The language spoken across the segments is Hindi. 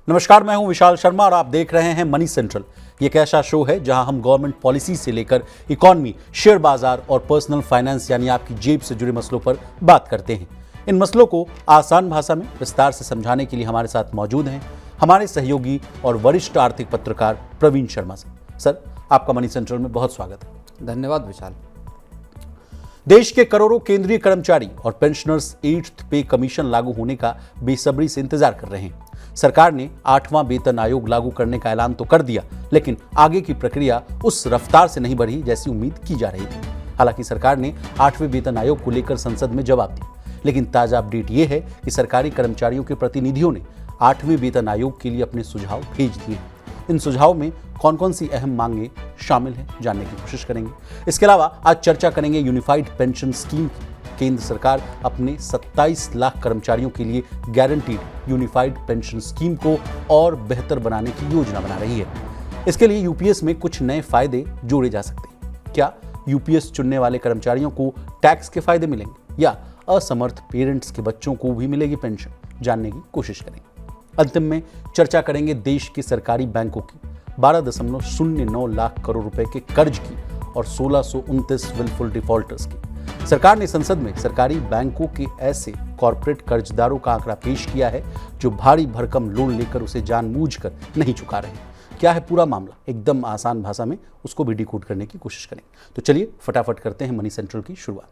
नमस्कार, मैं हूं विशाल शर्मा और आप देख रहे हैं मनी सेंट्रल। ये एक ऐसा शो है जहां हम गवर्नमेंट पॉलिसी से लेकर इकोनॉमी, शेयर बाजार और पर्सनल फाइनेंस यानी आपकी जेब से जुड़े मसलों पर बात करते हैं। इन मसलों को आसान भाषा में विस्तार से समझाने के लिए हमारे साथ मौजूद हैं हमारे सहयोगी और वरिष्ठ आर्थिक पत्रकार प्रवीण शर्मा सर, आपका मनी सेंट्रल में बहुत स्वागत है। धन्यवाद विशाल। देश के करोड़ों केंद्रीय कर्मचारी और पेंशनर्स 8th पे कमीशन लागू होने का बेसब्री से इंतजार कर रहे हैं। सरकार ने 8वां वेतन आयोग लागू करने का ऐलान तो कर दिया, लेकिन आगे की प्रक्रिया उस रफ्तार से नहीं बढ़ी जैसी उम्मीद की जा रही थी। हालांकि सरकार ने 8वें वेतन आयोग को लेकर संसद में जवाब दिया, लेकिन ताजा अपडेट ये है कि सरकारी कर्मचारियों के प्रतिनिधियों ने 8वें वेतन आयोग के लिए अपने सुझाव भेज दिए। इन सुझाव में कौन कौन सी अहम मांगे शामिल हैं, जानने की कोशिश करेंगे। इसके अलावा आज चर्चा करेंगे यूनिफाइड पेंशन स्कीम की। केंद्र सरकार अपने 27 लाख कर्मचारियों के लिए गारंटीड यूनिफाइड पेंशन स्कीम को और बेहतर बनाने की योजना बना रही है। इसके लिए यूपीएस में कुछ नए फायदे जोड़े जा सकते हैं। क्या यूपीएस चुनने वाले कर्मचारियों को टैक्स के फायदे मिलेंगे या असमर्थ पेरेंट्स के बच्चों को भी मिलेगी पेंशन, जानने की कोशिश करेंगे। अंतिम में चर्चा करेंगे देश के सरकारी बैंकों की 12.09 लाख करोड़ रुपए के कर्ज की और 1629 विलफुल डिफॉल्टर्स की। सरकार ने संसद में सरकारी बैंकों के ऐसे कॉर्पोरेट कर्जदारों का आंकड़ा पेश किया है जो भारी भरकम लोन लेकर उसे जानबूझकर नहीं चुका रहे। क्या है पूरा मामला, एकदम आसान भाषा में उसको भी डिकोड करने की कोशिश करेंगे। तो चलिए फटाफट करते हैं मनी सेंट्रल की शुरुआत।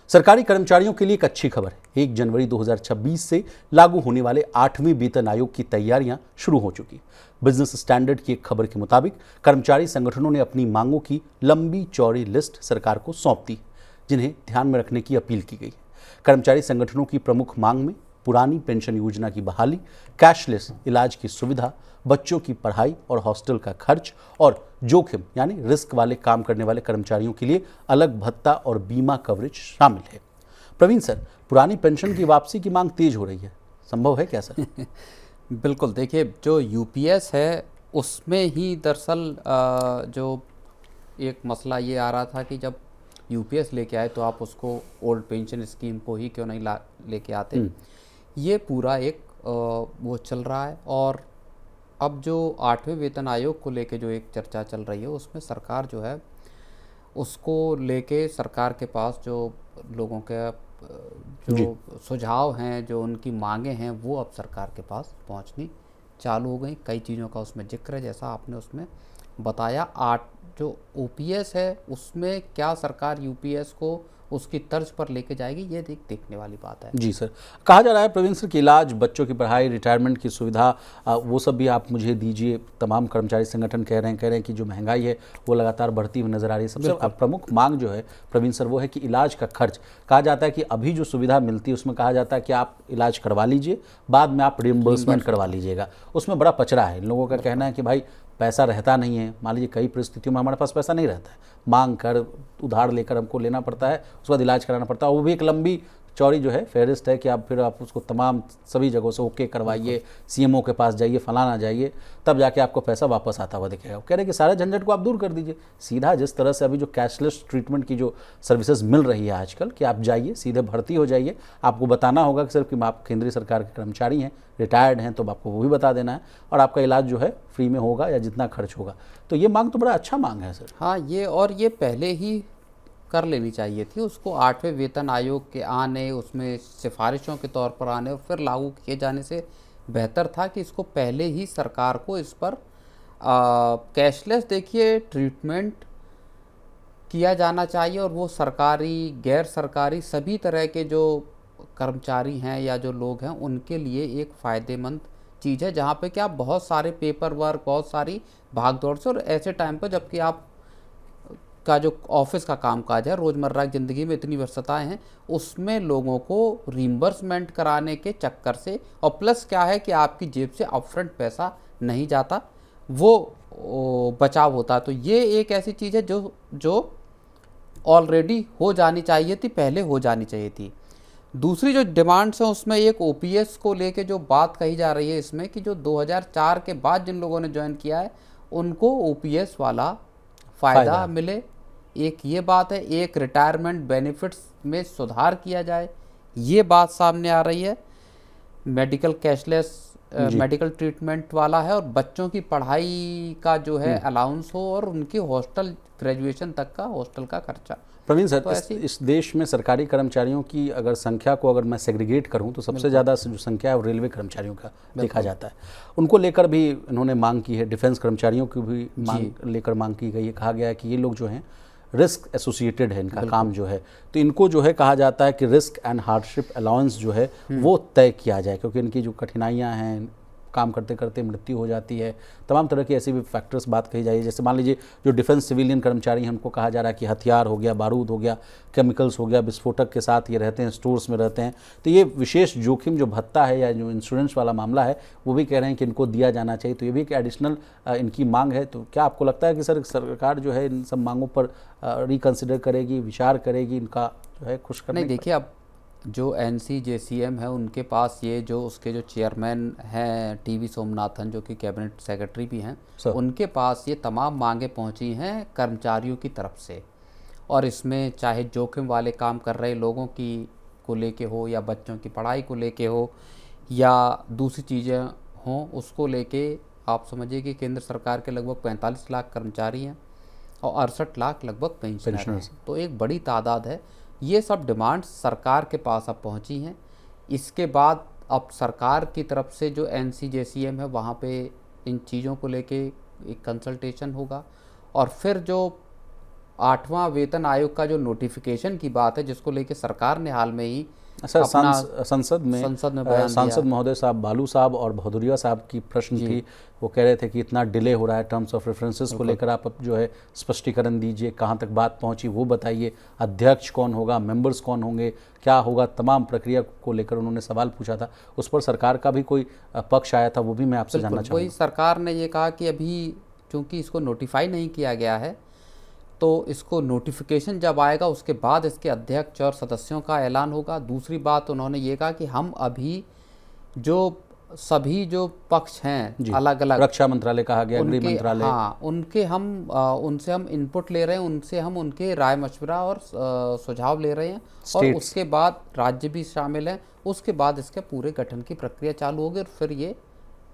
सरकारी कर्मचारियों के लिए एक अच्छी खबर है। 1 जनवरी 2026 से लागू होने वाले 8वें वेतन आयोग की तैयारियां शुरू हो चुकी। बिजनेस स्टैंडर्ड की एक खबर के मुताबिक कर्मचारी संगठनों ने अपनी मांगों की लंबी चौड़ी लिस्ट सरकार को सौंप दी, जिन्हें ध्यान में रखने की अपील की गई। कर्मचारी संगठनों की प्रमुख मांग में पुरानी पेंशन योजना की बहाली, कैशलेस इलाज की सुविधा, बच्चों की पढ़ाई और हॉस्टल का खर्च और जोखिम यानी रिस्क वाले काम करने वाले कर्मचारियों के लिए अलग भत्ता और बीमा कवरेज शामिल है। प्रवीण सर, पुरानी पेंशन की वापसी की मांग तेज हो रही है, संभव है क्या सर? बिल्कुल, देखिए जो यूपीएस है उसमें ही दरअसल जो एक मसला ये आ रहा था कि जब यूपीएस लेके आए तो आप उसको ओल्ड पेंशन स्कीम को ही क्यों नहीं लेके आते। ये पूरा एक वो चल रहा है। और अब जो 8वें वेतन आयोग को लेके जो एक चर्चा चल रही है उसमें सरकार जो है उसको लेके सरकार के पास जो लोगों के जो सुझाव हैं, जो उनकी मांगे हैं, वो अब सरकार के पास पहुंचनी चालू हो गई। कई चीज़ों का उसमें जिक्र है, जैसा आपने उसमें बताया। जो ओपीएस है उसमें क्या सरकार यूपीएस को उसकी तर्ज पर लेके जाएगी, ये देखने वाली बात है। जी सर, कहा जा रहा है प्रवीण सर कि इलाज, बच्चों की पढ़ाई, रिटायरमेंट की सुविधा, वो सब भी आप मुझे दीजिए। तमाम कर्मचारी संगठन कह रहे हैं कि जो महंगाई है वो लगातार बढ़ती हुई नजर आ रही है। सबसे प्रमुख मांग जो है प्रवीण सर वो है कि इलाज का खर्च। कहा जाता है कि अभी जो सुविधा मिलती है उसमें कहा जाता है कि आप इलाज करवा लीजिए, बाद में आप रिइम्बर्समेंट करवा लीजिएगा। उसमें बड़ा पचड़ा है। लोगों का कहना है कि भाई पैसा रहता नहीं है। मान लीजिए कई परिस्थितियों में हमारे पास पैसा नहीं रहता है, मांग कर उधार लेकर हमको लेना पड़ता है, उसके बाद इलाज कराना पड़ता है। वो भी एक लंबी चौड़ी जो है फेहरिस्त है कि आप उसको तमाम सभी जगहों से ओके करवाइए, सीएमओ के पास जाइए, फलाना जाइए, तब जाके आपको पैसा वापस आता हुआ दिखेगा। कह रहे हैं कि सारे झंझट को आप दूर कर दीजिए। सीधा जिस तरह से अभी जो कैशलेस ट्रीटमेंट की जो सर्विसेज मिल रही है आजकल, कि आप जाइए सीधे भर्ती हो जाइए, आपको बताना होगा कि सिर्फ कि आप केंद्रीय सरकार के कर्मचारी हैं, रिटायर्ड हैं, तो आपको वो भी बता देना है और आपका इलाज जो है फ्री में होगा या जितना खर्च होगा। तो ये मांग तो बड़ा अच्छा मांग है सर। हाँ, ये पहले ही कर लेनी चाहिए थी। उसको 8वें वेतन आयोग के आने, उसमें सिफारिशों के तौर पर आने और फिर लागू किए जाने से बेहतर था कि इसको पहले ही सरकार को इस पर कैशलेस देखिए ट्रीटमेंट किया जाना चाहिए। और वो सरकारी, गैर सरकारी सभी तरह के जो कर्मचारी हैं या जो लोग हैं उनके लिए एक फ़ायदेमंद चीज़ है, जहाँ पे क्या बहुत सारे पेपर वर्क, बहुत सारी भागदौड़ से, और ऐसे टाइम पर जबकि आप का जो ऑफिस का कामकाज है, रोज़मर्रा की ज़िंदगी में इतनी व्यस्तताएं हैं, उसमें लोगों को रीइंबर्समेंट कराने के चक्कर से, और प्लस क्या है कि आपकी जेब से अपफ्रंट पैसा नहीं जाता, वो बचाव होता है। तो ये एक ऐसी चीज़ है जो ऑलरेडी हो जानी चाहिए थी, पहले हो जानी चाहिए थी। दूसरी जो डिमांड्स हैं उसमें एक ओपीएस को लेके जो बात कही जा रही है इसमें, कि जो 2004 के बाद जिन लोगों ने ज्वाइन किया है उनको ओपीएस वाला फ़ायदा मिले, एक ये बात है। एक रिटायरमेंट बेनिफिट्स में सुधार किया जाए, ये बात सामने आ रही है। मेडिकल कैशलेस मेडिकल ट्रीटमेंट वाला है, और बच्चों की पढ़ाई का जो है अलाउंस हो, और उनकी हॉस्टल ग्रेजुएशन तक का हॉस्टल का खर्चा। प्रवीण सर, तो इस देश में सरकारी कर्मचारियों की अगर संख्या को अगर मैं सेग्रीगेट करूं तो सबसे ज़्यादा जो संख्या है वो रेलवे कर्मचारियों का देखा जाता है। उनको लेकर भी इन्होंने मांग की है, डिफेंस कर्मचारियों की भी मांग की गई है। कहा गया है कि ये लोग जो हैं रिस्क एसोसिएटेड है इनका काम जो है, तो इनको जो है कहा जाता है कि रिस्क एंड हार्डशिप अलाउंस जो है वो तय किया जाए, क्योंकि इनकी जो कठिनाइयाँ हैं, काम करते करते मृत्यु हो जाती है, तमाम तरह की ऐसी भी फैक्टर्स बात कही जाए। जैसे मान लीजिए जो डिफेंस सिविलियन कर्मचारी हैं उनको कहा जा रहा है कि हथियार हो गया, बारूद हो गया, केमिकल्स हो गया, विस्फोटक के साथ ये रहते हैं, स्टोर्स में रहते हैं, तो ये विशेष जोखिम जो भत्ता है या जो इंश्योरेंस वाला मामला है वो भी कह रहे हैं कि इनको दिया जाना चाहिए। तो ये भी एक एडिशनल इनकी मांग है। तो क्या आपको लगता है कि सर सरकार जो है इन सब मांगों पर रिकंसिडर करेगी, विचार करेगी, इनका जो है खुश करने? नहीं, देखिए, अब जो NCJCM है उनके पास ये जो उसके जो चेयरमैन हैं TV सोमनाथन, जो कि कैबिनेट सेक्रेटरी भी हैं, उनके पास ये तमाम मांगे पहुंची हैं कर्मचारियों की तरफ से। और इसमें चाहे जोखिम वाले काम कर रहे लोगों की को लेके हो, या बच्चों की पढ़ाई को लेके हो, या दूसरी चीज़ें हों, उसको लेके आप समझिए कि केंद्र सरकार के लगभग 45 लाख कर्मचारी हैं और 68 लाख लगभग पेंशनर हैं। तो एक बड़ी तादाद है। ये सब डिमांड्स सरकार के पास अब पहुंची हैं। इसके बाद अब सरकार की तरफ से जो NCJCM है वहाँ पे इन चीज़ों को लेके एक कंसल्टेशन होगा, और फिर जो 8वां वेतन आयोग का जो नोटिफिकेशन की बात है, जिसको लेके सरकार ने हाल में ही सर संसद में सांसद महोदय साहब बालू साहब और भदौरिया साहब की प्रश्न थी। वो कह रहे थे कि इतना डिले हो रहा है, टर्म्स ऑफ रेफरेंसेस को लेकर आप जो है स्पष्टीकरण दीजिए, कहाँ तक बात पहुँची वो बताइए, अध्यक्ष कौन होगा, मेंबर्स कौन होंगे, क्या होगा, तमाम प्रक्रिया को लेकर उन्होंने सवाल पूछा था। उस पर सरकार का भी कोई पक्ष आया था, वो भी मैं आपसे जानना चाहूँगा। वही सरकार ने ये कहा कि अभी चूँकि इसको नोटिफाई नहीं किया गया है, तो इसको नोटिफिकेशन जब आएगा उसके बाद इसके अध्यक्ष और सदस्यों का ऐलान होगा। दूसरी बात उन्होंने ये कहा कि हम अभी जो सभी जो पक्ष हैं अलग अलग, रक्षा मंत्रालय कहा गया, गृह मंत्रालय, हाँ, उनसे हम इनपुट ले रहे हैं, उनसे हम उनके राय मशवरा और सुझाव ले रहे हैं, और उसके बाद राज्य भी शामिल हैं। उसके बाद इसके पूरे गठन की प्रक्रिया चालू होगी, और फिर ये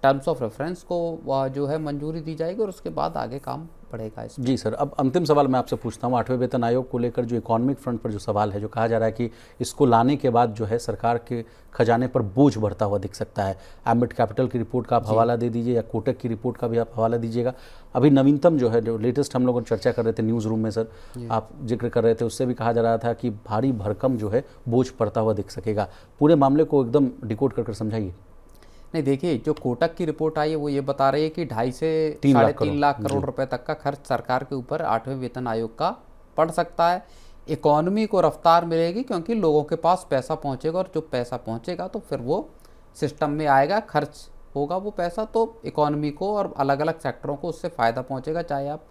टर्म्स ऑफ रेफरेंस को जो है मंजूरी दी जाएगी, और उसके बाद आगे काम बढ़ेगा इसमें। जी सर, अब अंतिम सवाल मैं आपसे पूछता हूँ। 8वें वेतन आयोग को लेकर जो इकोनॉमिक फ्रंट पर जो सवाल है, जो कहा जा रहा है कि इसको लाने के बाद जो है सरकार के खजाने पर बोझ बढ़ता हुआ दिख सकता है। एम्बिट कैपिटल की रिपोर्ट का आप हवाला दे दीजिए, या कोटक की रिपोर्ट का भी आप हवाला दीजिएगा। अभी नवीनतम जो है, जो लेटेस्ट हम लोग चर्चा कर रहे थे न्यूज़ रूम में सर, आप जिक्र कर रहे थे, उससे भी कहा जा रहा था कि भारी भरकम जो है बोझ पड़ता हुआ दिख सकेगा। पूरे मामले को एकदम डिकोड कर समझाइए। नहीं, देखिए, जो कोटक की रिपोर्ट आई है वो ये बता रही है कि 2.5 से 3.5 लाख करोड़ रुपए तक का खर्च सरकार के ऊपर 8वें वेतन आयोग का पड़ सकता है। इकोनॉमी को रफ्तार मिलेगी क्योंकि लोगों के पास पैसा पहुंचेगा, और जो पैसा पहुंचेगा तो फिर वो सिस्टम में आएगा, खर्च होगा वो पैसा, तो इकोनॉमी को और अलग अलग सेक्टरों को उससे फ़ायदा पहुँचेगा। चाहे आप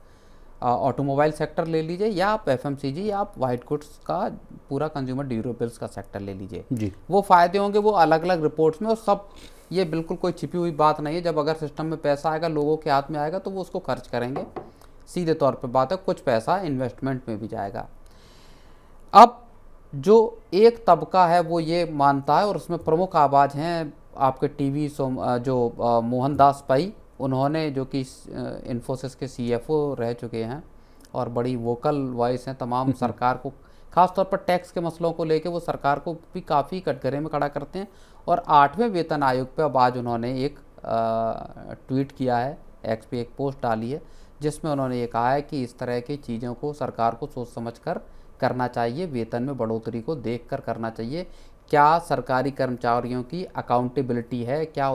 ऑटोमोबाइल सेक्टर ले लीजिए, या आप FMCG, या आप वाइट गुड्स का पूरा कंज्यूमर ड्यूरेबल्स का सेक्टर ले लीजिए, वो फ़ायदे होंगे वो अलग अलग रिपोर्ट्स में। और सब ये बिल्कुल कोई छिपी हुई बात नहीं है। जब अगर सिस्टम में पैसा आएगा, लोगों के हाथ में आएगा, तो वो उसको खर्च करेंगे, सीधे तौर पे बात है। कुछ पैसा इन्वेस्टमेंट में भी जाएगा। अब जो एक तबका है वो ये मानता है, और उसमें प्रमुख आवाज़ हैं आपके TV जो मोहनदास पै, उन्होंने, जो कि इन्फोसिस के CFO रह चुके हैं और बड़ी वोकल वॉइस हैं तमाम सरकार को, खासतौर पर टैक्स के मसलों को लेके वो सरकार को भी काफ़ी कटघरे में खड़ा करते हैं। और 8वें वेतन आयोग पे अब आज उन्होंने एक ट्वीट किया है, X पे एक पोस्ट डाली है, जिसमें उन्होंने ये कहा है कि इस तरह की चीज़ों को सरकार को सोच समझ कर करना चाहिए, वेतन में बढ़ोतरी को देख कर करना चाहिए। क्या सरकारी कर्मचारियों की अकाउंटेबिलिटी है, क्या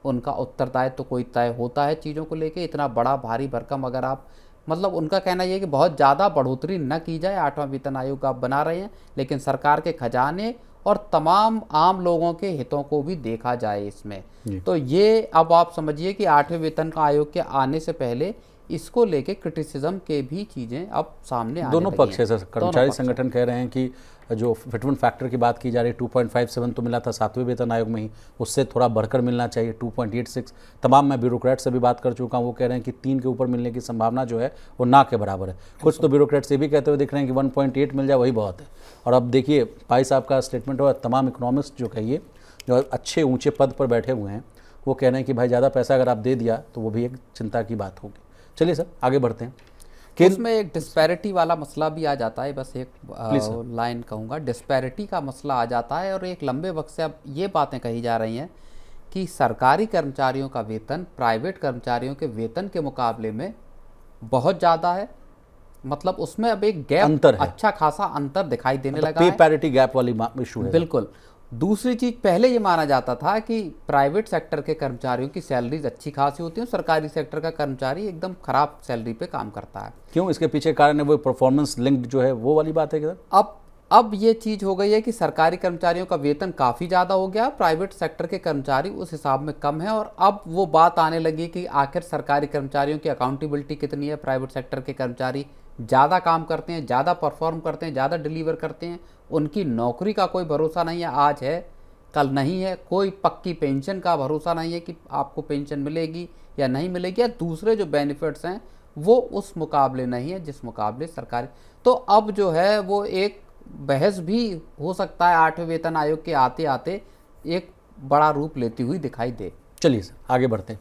उनका उत्तरदायित्व तो कोई तय होता है चीज़ों को लेके? इतना बड़ा भारी भरकम अगर आप, मतलब उनका कहना यह है कि बहुत ज़्यादा बढ़ोतरी न की जाए, 8वां वेतन आयोग आप बना रहे हैं, लेकिन सरकार के खजाने और तमाम आम लोगों के हितों को भी देखा जाए इसमें। तो ये अब आप समझिए कि 8वें वेतन आयोग के आने से पहले इसको लेके क्रिटिसिज्म के भी चीज़ें अब सामने आने दोनों पक्ष है सर। कर्मचारी पक्ष संगठन कह रहे हैं कि जो फिटमेंट फैक्टर की बात की जा रही है 2.57 तो मिला था 7वें वेतन आयोग में ही, उससे थोड़ा बढ़कर मिलना चाहिए 2.86। तमाम मैं ब्यूरोक्रेट से भी बात कर चुका हूँ, वो कह रहे हैं कि 3 के ऊपर मिलने की संभावना जो है वो ना के बराबर है। कुछ तो ब्यूरोक्रेट से भी कहते हुए दिख रहे हैं कि 1.8 मिल जाए वही बहुत है। और अब देखिए भाई साहब का स्टेटमेंट हुआ, तमाम इकोनॉमिस्ट जो कहिए जो अच्छे ऊंचे पद पर बैठे हुए हैं वो कह रहे हैं कि भाई ज़्यादा पैसा अगर आप दे दिया तो वो भी एक चिंता की बात होगी। चलिए सर आगे बढ़ते हैं। उसमें एक डिस्पैरिटी वाला मसला भी आ जाता है, बस एक लाइन कहूँगा, डिस्पैरिटी का मसला आ जाता है। और एक लंबे वक्त से अब ये बातें कही जा रही हैं कि सरकारी कर्मचारियों का वेतन प्राइवेट कर्मचारियों के वेतन के मुकाबले में बहुत ज़्यादा है। मतलब उसमें अब एक गैप, अंतर है, अच्छा खासा अंतर दिखाई देने लगा पे है। पैरिटी गैप वाली इशू है। बिल्कुल। दूसरी चीज, पहले ये माना जाता था कि प्राइवेट सेक्टर के कर्मचारियों की सैलरीज अच्छी खासी होती है, सरकारी सेक्टर का कर्मचारी एकदम खराब सैलरी पे काम करता है। क्यों? इसके पीछे कारण है वो परफॉर्मेंस लिंक्ड जो है वो वाली बात है कि सर अब ये चीज हो गई है कि सरकारी कर्मचारियों का वेतन काफी ज्यादा हो गया, प्राइवेट सेक्टर के कर्मचारी उस हिसाब में कम है। और अब वो बात आने लगी कि आखिर सरकारी कर्मचारियों की अकाउंटेबिलिटी कितनी है। प्राइवेट सेक्टर के कर्मचारी ज़्यादा काम करते हैं, ज़्यादा परफॉर्म करते हैं, ज़्यादा डिलीवर करते हैं, उनकी नौकरी का कोई भरोसा नहीं है, आज है कल नहीं है। कोई पक्की पेंशन का भरोसा नहीं है कि आपको पेंशन मिलेगी या नहीं मिलेगी, या दूसरे जो बेनिफिट्स हैं वो उस मुकाबले नहीं है जिस मुकाबले सरकारी। तो अब जो है वो एक बहस भी हो सकता है 8वें वेतन आयोग के आते आते एक बड़ा रूप लेती हुई दिखाई दे। चलिए सर आगे बढ़ते हैं।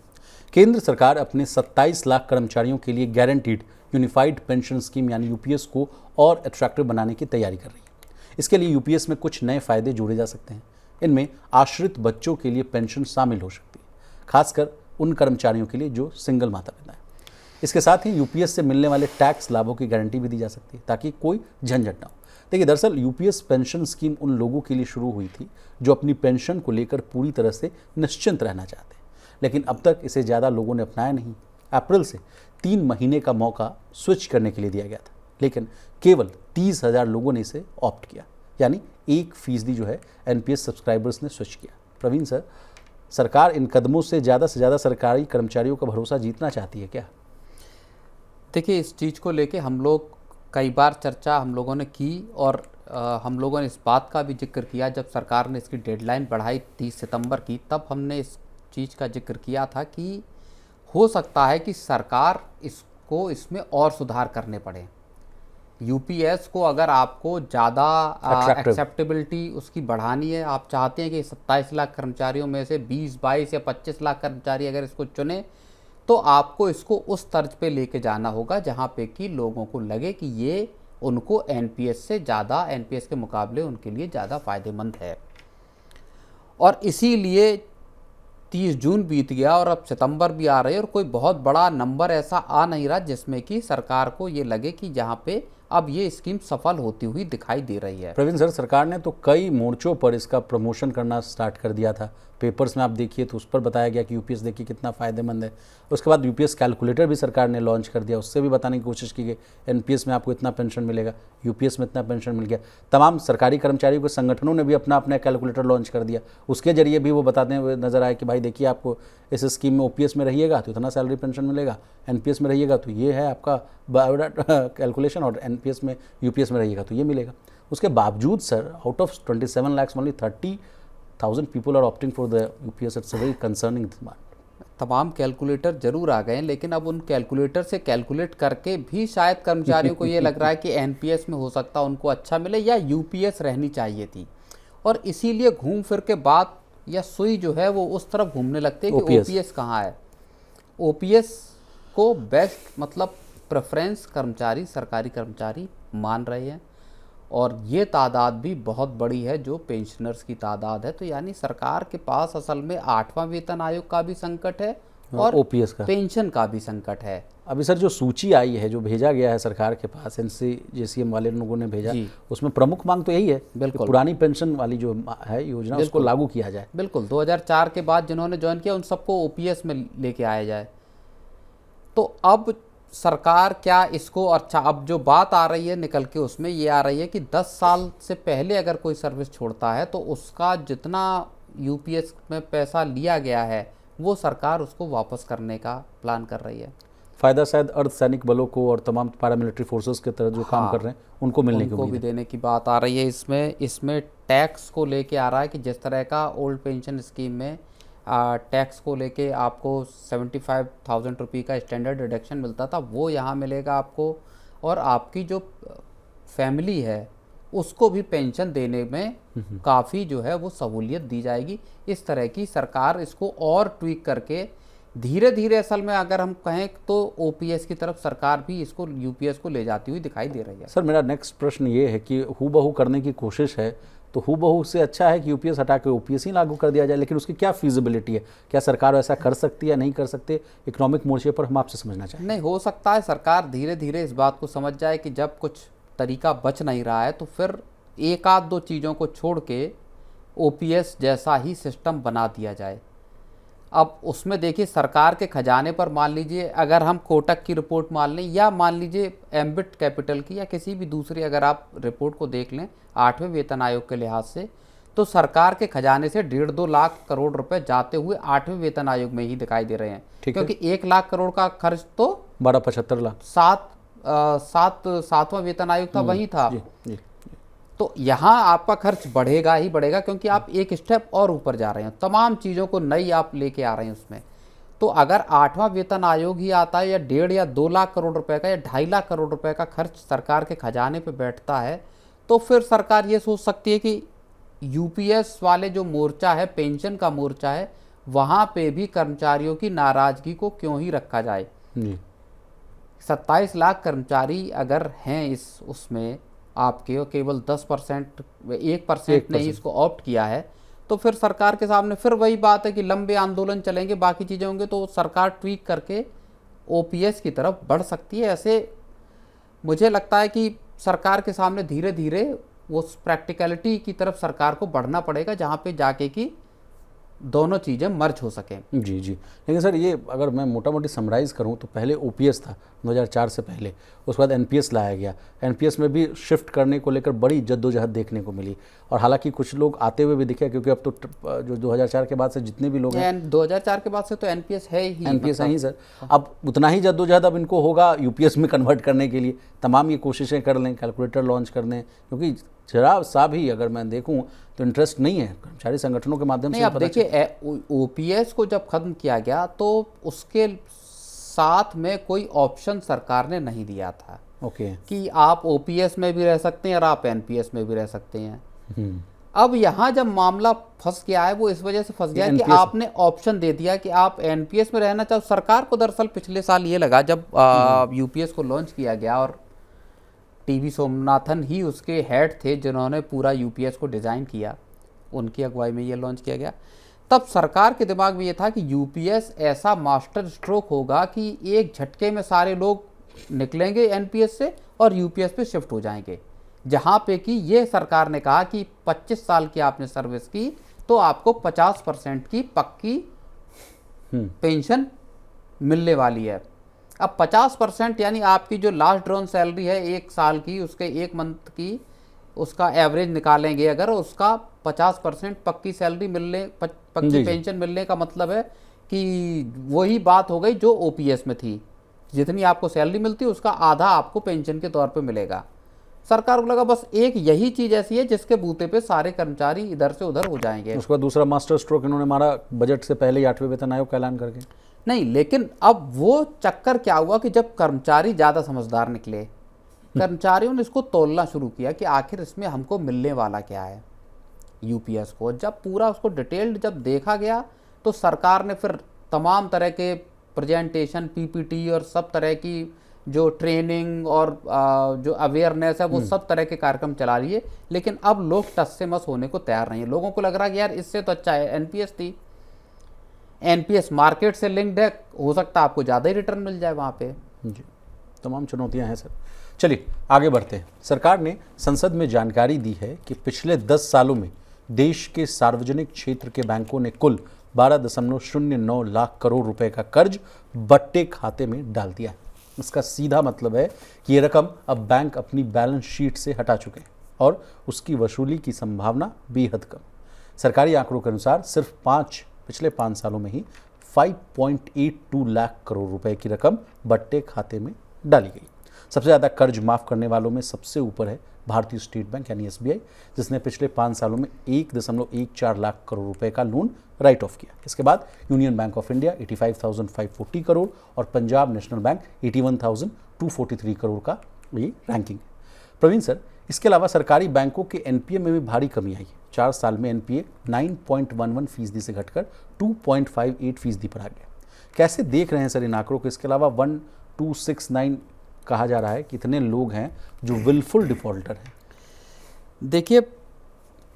केंद्र सरकार अपने 27 लाख कर्मचारियों के लिए गारंटीड यूनिफाइड पेंशन स्कीम यानी यूपीएस को और अट्रैक्टिव बनाने की तैयारी कर रही है। इसके लिए यूपीएस में कुछ नए फायदे जोड़े जा सकते हैं। इनमें आश्रित बच्चों के लिए पेंशन शामिल हो सकती है, खासकर उन कर्मचारियों के लिए जो सिंगल माता पिता हैं। इसके साथ ही यूपीएस से मिलने वाले टैक्स लाभों की गारंटी भी दी जा सकती है ताकि कोई झंझट ना हो। देखिए, दरअसल यूपीएस पेंशन स्कीम उन लोगों के लिए शुरू हुई थी जो अपनी पेंशन को लेकर पूरी तरह से निश्चिंत रहना चाहते हैं, लेकिन अब तक इसे ज़्यादा लोगों ने अपनाया नहीं। अप्रैल से 3 महीने का मौका स्विच करने के लिए दिया गया था, लेकिन केवल 30,000 लोगों ने इसे ऑप्ट किया, यानी 1% जो है एनपीएस सब्सक्राइबर्स ने स्विच किया। प्रवीण सर, सरकार इन कदमों से ज़्यादा सरकारी कर्मचारियों का भरोसा जीतना चाहती है क्या? देखिए, इस चीज़ को लेके हम लोग कई बार चर्चा हम लोगों ने की, और हम लोगों ने इस बात का भी जिक्र किया जब सरकार ने इसकी डेडलाइन बढ़ाई 30 सितंबर की, तब हमने इस चीज़ का जिक्र किया था कि हो सकता है कि सरकार इसमें और सुधार करने पड़े। यूपीएस को अगर आपको ज़्यादा एक्सेप्टेबिलिटी उसकी बढ़ानी है, आप चाहते हैं कि 27 लाख कर्मचारियों में से 20, 22 या 25 लाख कर्मचारी अगर इसको चुने, तो आपको इसको उस तर्ज पे लेके जाना होगा जहाँ पे कि लोगों को लगे कि ये उनको एनपीएस से ज़्यादा, एनपीएस के मुकाबले उनके लिए ज़्यादा फ़ायदेमंद है। और इसीलिए 30 जून बीत गया और अब सितंबर भी आ रही है और कोई बहुत बड़ा नंबर ऐसा आ नहीं रहा जिसमें कि सरकार को ये लगे कि जहाँ पे अब ये स्कीम सफल होती हुई दिखाई दे रही है। प्रवीण सर, सरकार ने तो कई मोर्चों पर इसका प्रमोशन करना स्टार्ट कर दिया था। पेपर्स में आप देखिए तो उस पर बताया गया कि यूपीएस देखिए कितना फ़ायदेमंद है। उसके बाद यूपीएस कैलकुलेटर भी सरकार ने लॉन्च कर दिया, उससे भी बताने की कोशिश की गई एनपीएस में आपको इतना पेंशन मिलेगा, यूपीएस में इतना पेंशन मिल गया। तमाम सरकारी कर्मचारियों के संगठनों ने भी अपना अपना कैलकुलेटर लॉन्च कर दिया, उसके जरिए भी वो बताते हुए नजर आए कि भाई देखिए, आपको इस स्कीम में ओपीएस में रहिएगा तो इतना सैलरी पेंशन मिलेगा, एनपीएस में रहिएगा तो ये है आपका बायोडाटा कैलकुलेशन, और एनपीएस में यूपीएस में रहिएगा तो ये मिलेगा। उसके बावजूद sir, out of 27 lakhs only 30,000 people are opting for the UPS. It's a very concerning demand. तमाम कैलकुलेटर जरूर आ गए हैं, लेकिन अब उन कैलकुलेटर से कैलकुलेट करके भी शायद कर्मचारियों को ये लग रहा है कि एनपीएस में हो सकता है उनको अच्छा मिले या यूपीएस रहनी चाहिए थी, और इसीलिए घूम फिर के बात या सुई जो है वो उस तरफ घूमने लगती है कि ओपीएस कहाँ है। ओपीएस को बेस्ट मतलब प्रेफरेंस कर्मचारी, सरकारी कर्मचारी मान रहे हैं, और ये तादाद भी बहुत बड़ी है जो पेंशनर्स की तादाद है। तो यानी सरकार के पास असल में 8वां वेतन आयोग का भी संकट है और ओपीएस का, पेंशन का भी संकट है। अभी सर जो सूची आई है, जो भेजा गया है सरकार के पास, एनसीजेसीएम वाले लोगों ने भेजा, उसमें प्रमुख मांग तो यही है कि पुरानी पेंशन वाली जो है योजना उसको लागू किया जाए। बिल्कुल, 2004 के बाद जिन्होंने ज्वाइन किया उन सबको ओपीएस में लेके आया जाए। तो अब सरकार क्या इसको, अच्छा अब जो बात आ रही है निकल के उसमें ये आ रही है कि 10 साल से पहले अगर कोई सर्विस छोड़ता है तो उसका जितना यूपीएस में पैसा लिया गया है वो सरकार उसको वापस करने का प्लान कर रही है। फायदा शायद अर्धसैनिक बलों को और तमाम पैरामिलिट्री फोर्सेस के तरह जो काम कर रहे हैं उनको मिलने की उम्मीद भी देने की बात आ रही है। इसमें टैक्स को लेके आ रहा है कि जिस तरह का ओल्ड पेंशन स्कीम में टैक्स को लेके आपको 75,000 रुपये का स्टैंडर्ड डिडक्शन मिलता था, वो यहाँ मिलेगा आपको, और आपकी जो फैमिली है उसको भी पेंशन देने में काफ़ी जो है वो सहूलियत दी जाएगी। इस तरह की सरकार इसको और ट्वीक करके धीरे धीरे, असल में अगर हम कहें तो ओपीएस की तरफ सरकार भी इसको, यूपीएस को ले जाती हुई दिखाई दे रही है। सर मेरा नेक्स्ट प्रश्न ये है कि हूबहू करने की कोशिश है, तो हूबहू से अच्छा है कि यूपीएस हटा के ओपीएस ही लागू कर दिया जाए, लेकिन उसकी क्या फीजिबिलिटी है? क्या सरकार ऐसा कर सकती है या नहीं कर सकते? इकोनॉमिक मोर्चे पर हम आपसे समझना चाहेंगे। नहीं, हो सकता है सरकार धीरे धीरे इस बात को समझ जाए कि जब कुछ तरीका बच नहीं रहा है तो फिर एक आध दो चीज़ों को छोड़ के ओपीएस जैसा ही सिस्टम बना दिया जाए। अब उसमें देखिए, सरकार के खजाने पर मान लीजिए, अगर हम कोटक की रिपोर्ट मान लें या मान लीजिए एम्बिट कैपिटल की या किसी भी दूसरी, अगर आप रिपोर्ट को देख लें 8वें वेतन आयोग के लिहाज से, तो सरकार के खजाने से 1.5-2 लाख करोड़ रुपए जाते हुए 8वें वेतन आयोग में ही दिखाई दे रहे हैं। क्योंकि 1 लाख करोड़ का खर्च तो 12-75 लाख 7वां वेतन आयोग था, वही था। जी। तो यहाँ आपका खर्च बढ़ेगा ही बढ़ेगा, क्योंकि आप एक स्टेप और ऊपर जा रहे हैं, तमाम चीज़ों को नई आप लेके आ रहे हैं उसमें। तो अगर 8वां वेतन आयोग ही आता है या 1.5 या 2 लाख करोड़ रुपए का या 2.5 लाख करोड़ रुपए का खर्च सरकार के खजाने पे बैठता है, तो फिर सरकार ये सोच सकती है कि यूपीएस वाले जो मोर्चा है, पेंशन का मोर्चा है, वहाँ पे भी कर्मचारियों की नाराज़गी को क्यों ही रखा जाए। 27 लाख कर्मचारी अगर हैं इस उसमें आपके, और केवल 10%, 1% ने ही इसको ऑप्ट किया है, तो फिर सरकार के सामने फिर वही बात है कि लंबे आंदोलन चलेंगे, बाकी चीज़ें होंगे, तो सरकार ट्वीक करके ओपीएस की तरफ बढ़ सकती है। ऐसे मुझे लगता है कि सरकार के सामने धीरे धीरे वो प्रैक्टिकलिटी की तरफ सरकार को बढ़ना पड़ेगा, जहाँ पे जाके कि दोनों चीज़ें मर्ज हो सकें। जी। लेकिन सर ये अगर मैं मोटा मोटी समराइज़ करूं तो पहले ओपीएस था 2004 से पहले, उसके बाद एनपीएस लाया गया। एनपीएस में भी शिफ्ट करने को लेकर बड़ी जद्दोजहद देखने को मिली, और हालांकि कुछ लोग आते हुए भी दिखे, क्योंकि अब तो जो 2004 के बाद से जितने भी लोग हैं, 2004 के बाद से तो एनपीएस है ही, एनपीएस है ही सर। अब उतना ही जद्दोजहद अब इनको होगा यूपीएस में कन्वर्ट करने के लिए, तमाम ये कोशिशें कर लें, कैलकुलेटर लॉन्च कर दें, क्योंकि जरा सा भी अगर मैं देखूं तो इंटरेस्ट नहीं है कर्मचारी संगठनों के माध्यम से। अब देखिए, ओपीएस को जब खत्म किया गया तो उसके साथ में कोई ऑप्शन सरकार ने नहीं दिया था कि आप ओपीएस में भी रह सकते हैं और आप एनपीएस में भी रह सकते हैं। अब यहाँ जब मामला फंस गया है, वो इस वजह से फंस गया है कि आपने ऑप्शन दे दिया कि आप एनपीएस में रहना चाहो। सरकार को दरअसल पिछले साल ये लगा, जब यूपीएस को लॉन्च किया गया, और टीवी सोमनाथन ही उसके हेड थे जिन्होंने पूरा यूपीएस को डिज़ाइन किया, उनकी अगुवाई में ये लॉन्च किया गया, तब सरकार के दिमाग में ये था कि यूपीएस ऐसा मास्टर स्ट्रोक होगा कि एक झटके में सारे लोग निकलेंगे एनपीएस से और यूपीएस पे शिफ्ट हो जाएंगे। जहाँ पे कि ये सरकार ने कहा कि 25 साल की आपने सर्विस की तो आपको 50% की पक्की पेंशन मिलने वाली है। अब 50% यानी आपकी जो लास्ट ड्रॉन सैलरी है 1 साल की, उसके 1 मंथ की उसका एवरेज निकालेंगे अगर, उसका 50% पक्की सैलरी मिलने, पक्की पेंशन मिलने का मतलब है कि वही बात हो गई जो ओपीएस में थी, जितनी आपको सैलरी मिलती है उसका आधा आपको पेंशन के तौर पे मिलेगा। सरकार को लगा बस एक यही चीज़ ऐसी है जिसके बूते पे सारे कर्मचारी इधर से उधर हो जाएंगे। उसका दूसरा मास्टर स्ट्रोक इन्होंने मारा बजट से पहले ही 8वें वेतन आयोग का ऐलान करके। नहीं, लेकिन अब वो चक्कर क्या हुआ कि जब कर्मचारी ज़्यादा समझदार निकले, कर्मचारियों ने इसको तोलना शुरू किया कि आखिर इसमें हमको मिलने वाला क्या है यूपीएस को। जब पूरा उसको डिटेल्ड जब देखा गया तो सरकार ने फिर तमाम तरह के प्रेजेंटेशन, पीपीटी और सब तरह की जो ट्रेनिंग और जो अवेयरनेस है वो सब तरह के कार्यक्रम चला लिए, लेकिन अब लोग टस से मस होने को तैयार नहीं है। लोगों को लग रहा है कि यार इससे तो अच्छा है एनपीएस थी, एनपीएस मार्केट से लिंक्ड है, हो सकता है आपको ज़्यादा ही रिटर्न मिल जाए वहाँ पे। जी, तमाम चुनौतियाँ हैं सर। चलिए आगे बढ़ते हैं। सरकार ने संसद में जानकारी दी है कि पिछले 10 सालों में देश के सार्वजनिक क्षेत्र के बैंकों ने कुल 12.09 लाख करोड़ रुपए का कर्ज बट्टे खाते में डाल दिया है। इसका सीधा मतलब है कि ये रकम अब बैंक अपनी बैलेंस शीट से हटा चुके हैं और उसकी वसूली की संभावना बेहद कम। सरकारी आंकड़ों के अनुसार सिर्फ पिछले 5 सालों में ही 5.82 लाख करोड़ रुपए की रकम बट्टे खाते में डाली गई। सबसे ज़्यादा कर्ज माफ़ करने वालों में सबसे ऊपर है भारतीय स्टेट बैंक यानी एसबीआई, जिसने पिछले 5 सालों में 1.14 लाख करोड़ रुपए का लोन राइट ऑफ किया। इसके बाद union bank of India 85,540 crore और पंजाब नेशनल बैंक 81,243 करोड़ का ये रैंकिंग है। प्रवीण सर, इसके अलावा सरकारी बैंकों के एनपीए में भी भारी कमी आई है। 4 साल में एनपीए 9.11% से घटकर 2.58% पर आ गया। कैसे देख रहे हैं सर इन आंकड़ों को? इसके अलावा 1269 कहा जा रहा है कि इतने लोग हैं जो विलफुल डिफॉल्टर हैं। देखिए,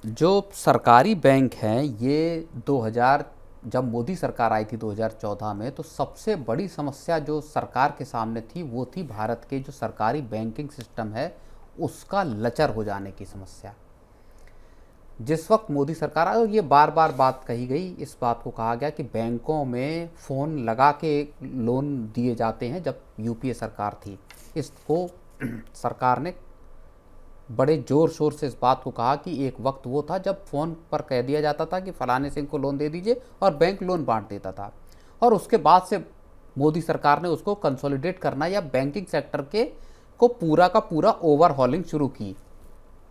जो सरकारी बैंक हैं ये 2000 जब मोदी सरकार आई थी 2014 में, तो सबसे बड़ी समस्या जो सरकार के सामने थी वो थी भारत के जो सरकारी बैंकिंग सिस्टम है उसका लचर हो जाने की समस्या। जिस वक्त मोदी सरकार आई और ये बार बार बात कही गई, इस बात को कहा गया कि बैंकों में फ़ोन लगा के लोन दिए जाते हैं। जब यूपीए सरकार थी, इसको सरकार ने बड़े ज़ोर शोर से इस बात को कहा कि एक वक्त वो था जब फ़ोन पर कह दिया जाता था कि फ़लाने सिंह को लोन दे दीजिए और बैंक लोन बांट देता था। और उसके बाद से मोदी सरकार ने उसको कंसोलिडेट करना या बैंकिंग सेक्टर के को पूरा का पूरा ओवरहॉलिंग शुरू की।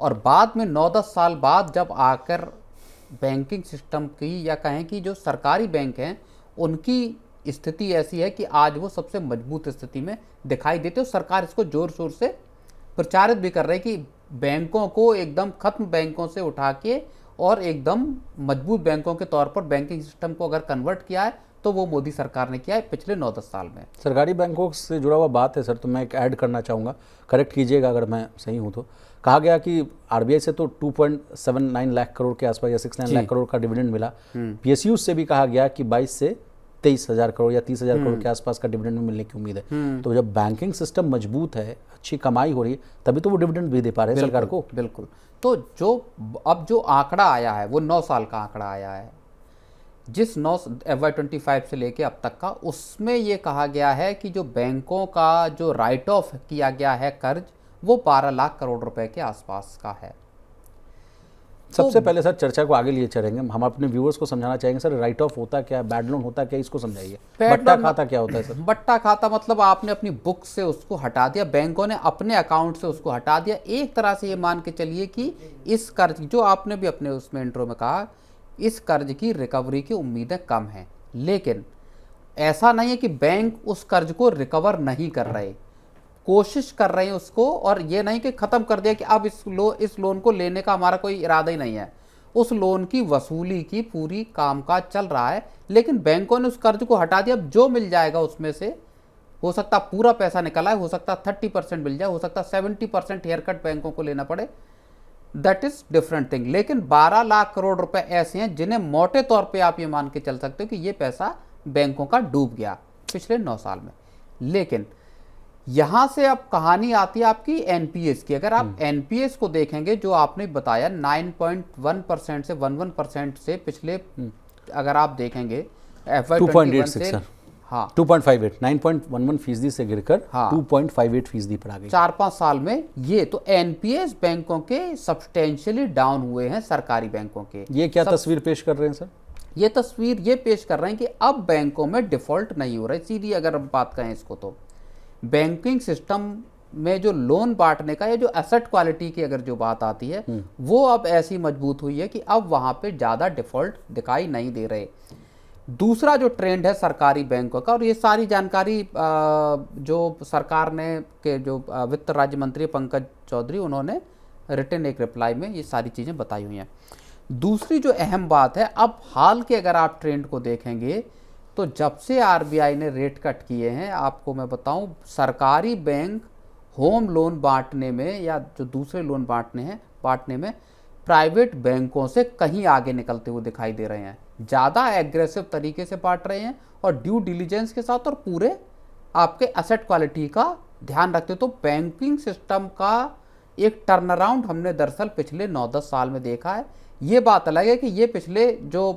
और बाद में 9-10 साल बाद जब आकर बैंकिंग सिस्टम की या कहें कि जो सरकारी बैंक हैं उनकी स्थिति ऐसी है कि आज वो सबसे मजबूत स्थिति में दिखाई देते हो। सरकार इसको ज़ोर शोर से प्रचारित भी कर रही है कि बैंकों को एकदम खत्म बैंकों से उठा के और एकदम मजबूत बैंकों के तौर पर बैंकिंग सिस्टम को अगर कन्वर्ट किया है तो वो मोदी सरकार ने किया है पिछले 9-10 साल में। सरकारी बैंकों से जुड़ा हुआ बात है सर, तो मैं एक ऐड करना चाहूँगा, करेक्ट कीजिएगा अगर मैं सही हूँ तो। कहा गया कि आरबीआई से तो 2.79 लाख करोड़ के आसपास या 69 लाख करोड़ का डिविडेंड मिला। पीएसयू से भी कहा गया कि 22 से 23,000 करोड़ या 30,000 करोड़ के आसपास का डिविडेंड मिलने की उम्मीद है। तो जब बैंकिंग सिस्टम मजबूत है, अच्छी कमाई हो रही है, तभी तो वो डिविडेंड भी दे पा रहे हैं सरकार को। बिल्कुल। तो जो आंकड़ा आया है वो 9 साल का आंकड़ा आया है, जिस FY25 से लेके अब तक का, उसमें ये कहा गया है कि जो बैंकों का जो राइट ऑफ किया गया है कर्ज वो 12 लाख करोड़ रुपए के आसपास का है। सबसे पहले सर चर्चा को आगे लिए चलेंगे, हम अपने व्यूअर्स को समझाना चाहेंगे सर राइट ऑफ होता क्या है, बैड लोन होता क्या है, इसको समझाइए। बट्टा खाता क्या होता है सर? बट्टा खाता मतलब आपने अपनी बुक से उसको हटा दिया, बैंकों ने अपने अकाउंट से उसको हटा दिया। एक तरह से ये मान के चलिए कि इस कर्ज जो आपने भी अपने उसमें इंट्रो में कहा, इस कर्ज की रिकवरी की उम्मीदें कम हैं, लेकिन ऐसा नहीं है कि बैंक उस कर्ज को रिकवर नहीं कर रहे, कोशिश कर रहे हैं उसको। और ये नहीं कि ख़त्म कर दिया कि अब इस लोन को लेने का हमारा कोई इरादा ही नहीं है। उस लोन की वसूली की पूरी कामकाज चल रहा है, लेकिन बैंकों ने उस कर्ज को हटा दिया। अब जो मिल जाएगा उसमें से हो सकता पूरा पैसा निकला है, हो सकता 30% मिल जाए, हो सकता 70% हेयर कट बैंकों को लेना पड़े, दैट इज डिफरेंट थिंग। लेकिन 12 लाख करोड़ रुपए ऐसे हैं जिन्हें मोटे तौर पे आप ये मान के चल सकते हो कि ये पैसा बैंकों का डूब गया पिछले 9 साल में। लेकिन यहां से अब कहानी आती है आपकी एनपीएस की। अगर आप एनपीएस को देखेंगे, जो आपने बताया 9.1% से 11% से पिछले, अगर आप देखेंगे FY21 से, हाँ 2.58 9.11% से गिरकर 2.58% पर आ गई 4-5 साल में। ये तो एनपीएस बैंकों के सब्सटेंशियली डाउन हुए हैं, सरकारी बैंकों के। ये क्या तस्वीर पेश कर रहे हैं सर? ये तस्वीर ये पेश कर रहे हैं कि अब बैंकों में डिफॉल्ट नहीं हो रहा है। सीधी अगर हम बात कहें इसको, तो बैंकिंग सिस्टम में जो लोन बांटने का या जो एसेट क्वालिटी की अगर जो बात आती है, वो अब ऐसी मजबूत हुई है कि अब वहां पे ज़्यादा डिफॉल्ट दिखाई नहीं दे रहे। दूसरा जो ट्रेंड है सरकारी बैंकों का, और ये सारी जानकारी जो सरकार ने के जो वित्त राज्य मंत्री पंकज चौधरी, उन्होंने रिटन एक रिप्लाई में ये सारी चीज़ें बताई हुई हैं। दूसरी जो अहम बात है, अब हाल के अगर आप ट्रेंड को देखेंगे तो जब से आरबीआई ने रेट कट किए हैं, आपको मैं बताऊं, सरकारी बैंक होम लोन बांटने में या जो दूसरे लोन बांटने में प्राइवेट बैंकों से कहीं आगे निकलते हुए दिखाई दे रहे हैं। ज़्यादा एग्रेसिव तरीके से बांट रहे हैं और ड्यू डिलीजेंस के साथ, और पूरे आपके एसेट क्वालिटी का ध्यान रखते हो। तो बैंकिंग सिस्टम का एक टर्न अराउंड हमने दरअसल पिछले 9-10 साल में देखा है। ये बात अलग है कि ये पिछले जो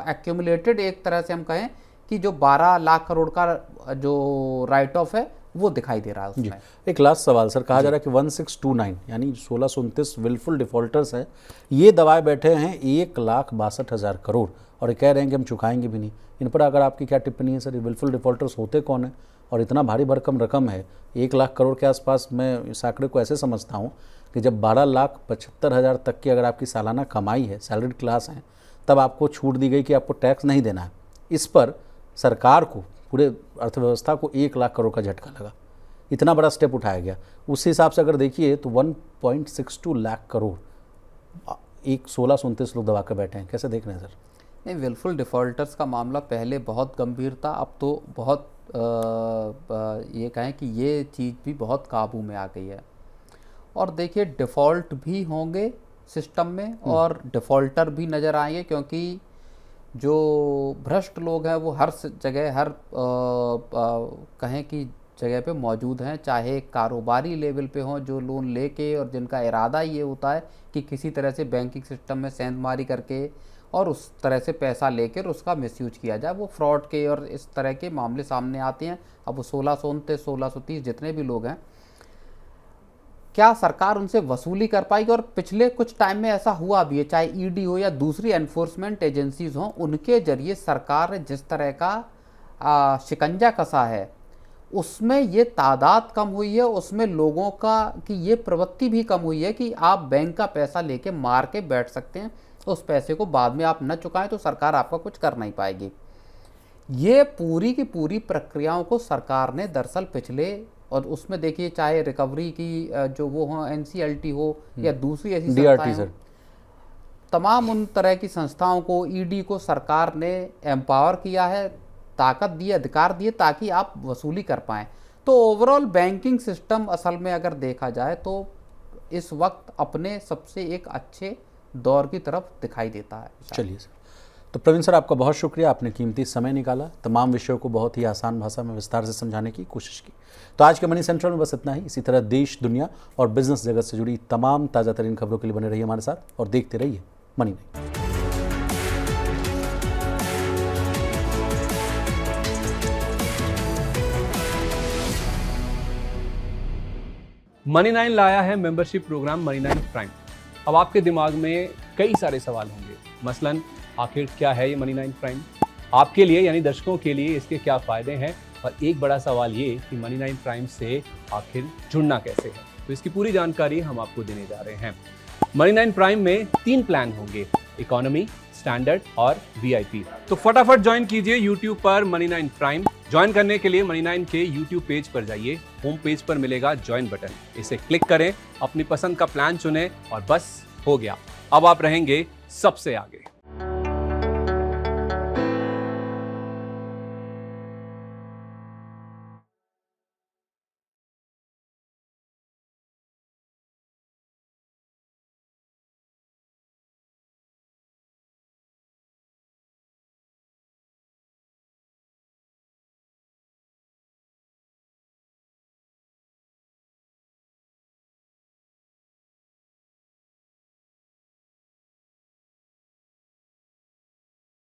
एक्यूमुलेटेड एक तरह से हम कहें कि जो 12 लाख करोड़ का जो राइट ऑफ है वो दिखाई दे रहा है उसमें। एक लास्ट सवाल सर, कहा जा रहा है कि 1629 यानी 1629 विलफुल डिफॉल्टर्स हैं, ये दबाए बैठे हैं 1,62,000 करोड़ और ये कह रहे हैं कि हम चुकाएंगे भी नहीं। इन पर अगर आपकी क्या टिप्पणी है सर? ये विलफुल डिफॉल्टर्स होते कौन है और इतना भारी भरकम रकम है 1 लाख करोड़ के आसपास? मैं इस आंकड़े को ऐसे समझता हूँ कि जब 12,75,000 तक की अगर आपकी सालाना कमाई है, सैलरीड क्लास है, तब आपको छूट दी गई कि आपको टैक्स नहीं देना है। इस पर सरकार को, पूरे अर्थव्यवस्था को 1 लाख करोड़ का झटका लगा। इतना बड़ा स्टेप उठाया गया। उस हिसाब से अगर देखिए तो 1.62 लाख करोड़ एक 1629 लोग दबा कर बैठे हैं, कैसे देख रहे हैं सर? नहीं, विलफुल डिफ़ॉल्टर्स का मामला पहले बहुत गंभीर था, अब तो बहुत ये कहें कि ये चीज़ भी बहुत काबू में आ गई है। और देखिए डिफ़ॉल्ट भी होंगे सिस्टम में और डिफ़ॉल्टर भी नज़र आएंगे, क्योंकि जो भ्रष्ट लोग हैं वो हर जगह हर कहें कि जगह पे मौजूद हैं, चाहे कारोबारी लेवल पे हों जो लोन लेके और जिनका इरादा ये होता है कि किसी तरह से बैंकिंग सिस्टम में सेंधमारी करके और उस तरह से पैसा लेकर उसका मिसयूज किया जाए, वो फ्रॉड के और इस तरह के मामले सामने आते हैं। अब वो 1629 1630 जितने भी लोग हैं, क्या सरकार उनसे वसूली कर पाएगी? और पिछले कुछ टाइम में ऐसा हुआ भी है, चाहे ईडी हो या दूसरी एनफोर्समेंट एजेंसीज हों, उनके जरिए सरकार ने जिस तरह का शिकंजा कसा है उसमें ये तादाद कम हुई है, उसमें लोगों का कि ये प्रवृत्ति भी कम हुई है कि आप बैंक का पैसा लेके मार के बैठ सकते हैं, उस पैसे को बाद में आप न चुकाएं तो सरकार आपका कुछ कर नहीं पाएगी। ये पूरी की पूरी प्रक्रियाओं को सरकार ने दरअसल पिछले, और उसमें देखिए चाहे रिकवरी की जो वो हो NCLT हो या दूसरी ऐसी संस्थाएं हो, तमाम उन तरह की संस्थाओं को, ईडी को सरकार ने एम्पावर किया है, ताकत दी, अधिकार दिए ताकि आप वसूली कर पाएं। तो ओवरऑल बैंकिंग सिस्टम असल में अगर देखा जाए तो इस वक्त अपने सबसे एक अच्छे दौर की तरफ दिखाई देता है। चलिए सर, तो प्रवीण सर आपका बहुत शुक्रिया, आपने कीमती समय निकाला, तमाम विषयों को बहुत ही आसान भाषा में विस्तार से समझाने की कोशिश की। तो आज के मनी सेंट्रल में बस इतना ही। इसी तरह देश, दुनिया और बिजनेस जगत से जुड़ी तमाम ताज़ा तरीन खबरों के लिए बने रहिए हमारे साथ और देखते रहिए मनी नाइन। मनी नाइन लाया है membership program money nine prime. अब आपके दिमाग में कई सारे सवाल होंगे, मसलन आखिर क्या है ये मनी नाइन प्राइम, आपके लिए यानी दर्शकों के लिए इसके क्या फ़ायदे हैं, और एक बड़ा सवाल ये कि मनी नाइन प्राइम से आखिर जुड़ना कैसे है। तो इसकी पूरी जानकारी हम आपको देने जा रहे हैं। मनी नाइन प्राइम में 3 प्लान होंगे, इकोनॉमी, स्टैंडर्ड और VIP। तो फटाफट ज्वाइन कीजिए YouTube पर मनी नाइन प्राइम। ज्वाइन करने के लिए मनी नाइन के YouTube पेज पर जाइए, होम पेज पर मिलेगा ज्वाइन बटन, इसे क्लिक करें, अपनी पसंद का प्लान चुनें और बस हो गया, अब आप रहेंगे सबसे आगे।